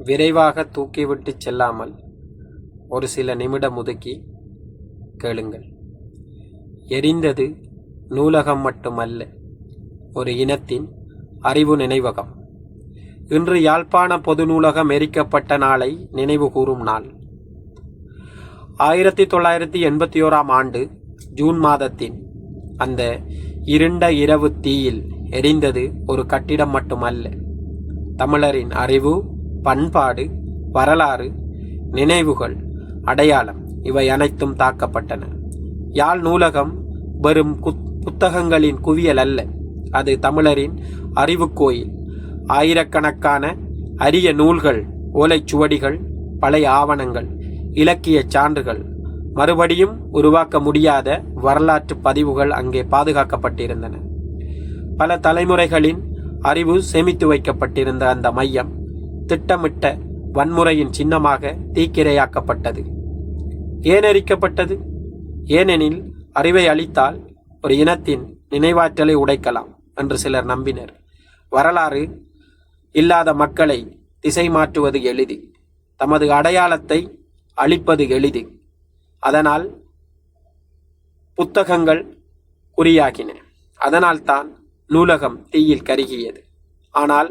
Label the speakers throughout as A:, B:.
A: விரைவாக தூக்கிவிட்டு செல்லாமல் ஒரு சில நிமிடம் ஒதுக்கி கேளுங்கள். எரிந்தது நூலகம் மட்டுமல்ல, ஒரு இனத்தின் அறிவு நினைவகம். இன்று யாழ்ப்பாண பொது நூலகம் எரிக்கப்பட்ட நாளை நினைவு கூறும் நாள். 1981ஆம் ஆண்டு ஜூன் மாதத்தின் அந்த இருண்ட இரவு தீயில் எரிந்தது ஒரு கட்டிடம் மட்டுமல்ல, தமிழரின் அறிவு, பண்பாடு, வரலாறு, நினைவுகள், அடையாளம் இவை அனைத்தும் தாக்கப்பட்டன. யாழ் நூலகம் வெறும் புத்தகங்களின் குவியல் அல்ல, அது தமிழரின் அறிவு கோயில். ஆயிரக்கணக்கான அரிய நூல்கள், ஓலைச்சுவடிகள், பழைய ஆவணங்கள், இலக்கிய சான்றுகள், மறுபடியும் உருவாக்க முடியாத வரலாற்று பதிவுகள் அங்கே பாதுகாக்கப்பட்டிருந்தன. பல தலைமுறைகளின் அறிவு சேமித்து வைக்கப்பட்டிருந்த அந்த மையம் திட்டமிட்ட வன்முறையின் சின்னமாக தீக்கிரையாக்கப்பட்டது. ஏன் எரிக்கப்பட்டது? ஏனெனில் அறிவை அளித்தால் ஒரு இனத்தின் நினைவாற்றலை உடைக்கலாம் என்று சிலர் நம்பினர். வரலாறு இல்லாத மக்களை திசை மாற்றுவது எளிது, தமது அடையாளத்தை அழிப்பது எளிது. அதனால் புத்தகங்கள் குறியாகின. அதனால்தான் நூலகம் தீயில் கருகியது. ஆனால்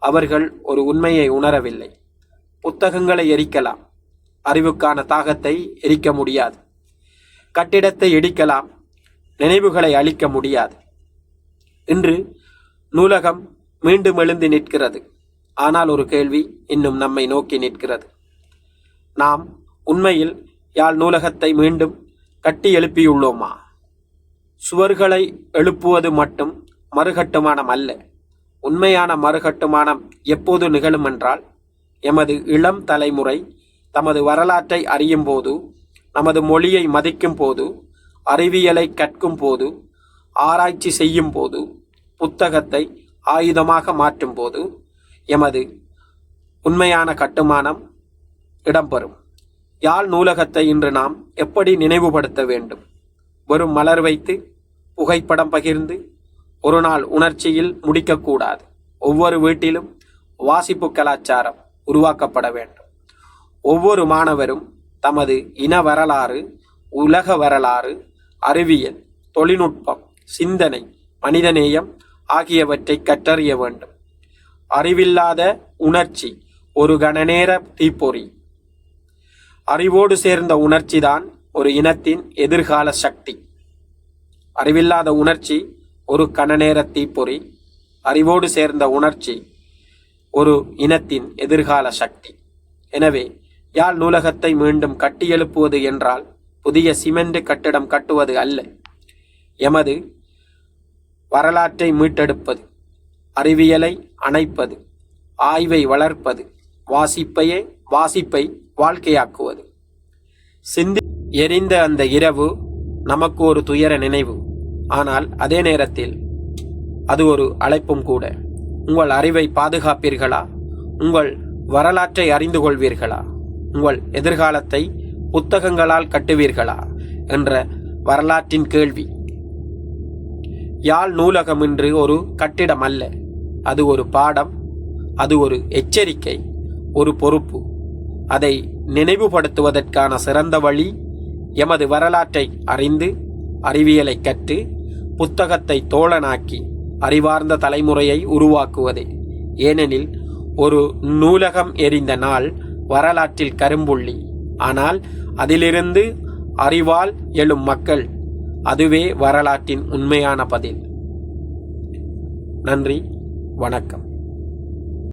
A: அவர்கள் ஒரு உண்மையை உணரவில்லை. புத்தகங்களை எரிக்கலாம், அறிவுக்கான தாகத்தை எரிக்க முடியாது. கட்டிடத்தை இடிக்கலாம், நினைவுகளை அழிக்க முடியாது. இன்று நூலகம் மீண்டும் எழுந்து நிற்கிறது. ஆனால் ஒரு கேள்வி இன்னும் நம்மை நோக்கி நிற்கிறது. நாம் உண்மையில் யாழ் நூலகத்தை மீண்டும் கட்டி எழுப்பியுள்ளோமா? சுவர்களை எழுப்புவது மட்டும் மறுகட்டுமானம் அல்ல. உண்மையான மறுகட்டுமானம் எப்போது நிகழும் என்றால், எமது இளம் தலைமுறை தமது வரலாற்றை அறியும் போது, நமது மொழியை மதிக்கும் போது, அறிவியலை கற்கும் போது, ஆராய்ச்சி செய்யும் போது, புத்தகத்தை ஆயுதமாக மாற்றும் போது எமது உண்மையான கட்டுமானம் இடம்பெறும். யாழ் நூலகத்தை இன்று நாம் எப்படி நினைவுபடுத்த வேண்டும்? வெறும் மலர் வைத்து, புகைப்படம் பகிர்ந்து ஒரு நாள் உணர்ச்சியில் முடிக்கக்கூடாது. ஒவ்வொரு வீட்டிலும் வாசிப்பு கலாச்சாரம் உருவாக்கப்பட வேண்டும். ஒவ்வொரு மாணவரும் தமது இன வரலாறு, உலக வரலாறு, அறிவியல், தொழில்நுட்பம், சிந்தனை, மனிதநேயம் ஆகியவற்றை கற்றறிய வேண்டும். அறிவில்லாத உணர்ச்சி ஒரு கணநேர தீப்பொறி. அறிவோடு சேர்ந்த உணர்ச்சிதான் ஒரு இனத்தின் எதிர்கால சக்தி. அறிவில்லாத உணர்ச்சி ஒரு கணநேர தீப்பொறி. அறிவோடு சேர்ந்த உணர்ச்சி ஒரு இனத்தின் எதிர்கால சக்தி. எனவே யாழ் நூலகத்தை மீண்டும் கட்டியெழுப்புவது என்றால் புதிய சிமெண்ட் கட்டிடம் கட்டுவது அல்ல. எமது வரலாற்றை மீட்டெடுப்பது, அறிவியலை அணைப்பது, ஆய்வை வளர்ப்பது, வாசிப்பை வாழ்க்கையாக்குவது. எரிந்த அந்த இரவு நமக்கு ஒரு துயர நினைவு. ஆனால் அதே நேரத்தில் அது ஒரு அழைப்பும் கூட. உங்கள் அறிவை பாதுகாப்பீர்களா? உங்கள் வரலாற்றை அறிந்து கொள்வீர்களா? உங்கள் எதிர்காலத்தை புத்தகங்களால் கட்டுவீர்களா என்ற வரலாற்றின் கேள்வி. யாழ் நூலகம் இன்று ஒரு கட்டிடம் அல்ல, அது ஒரு பாடம், அது ஒரு எச்சரிக்கை, ஒரு பொறுப்பு. அதை நினைவுபடுத்துவதற்கான சிறந்த வழி எமது வரலாற்றை அறிந்து, அறிவியலை கற்று, புத்தகத்தை தோழனாக்கி அறிவார்ந்த தலைமுறையை உருவாக்குவதே. ஏனெனில் ஒரு நூலகம் எரிந்த நாள் வரலாற்றில் கரும்புள்ளி. ஆனால் அதிலிருந்து அறிவால் எழும் மக்கள், அதுவே வரலாற்றின் உண்மையான பதில். நன்றி, வணக்கம்.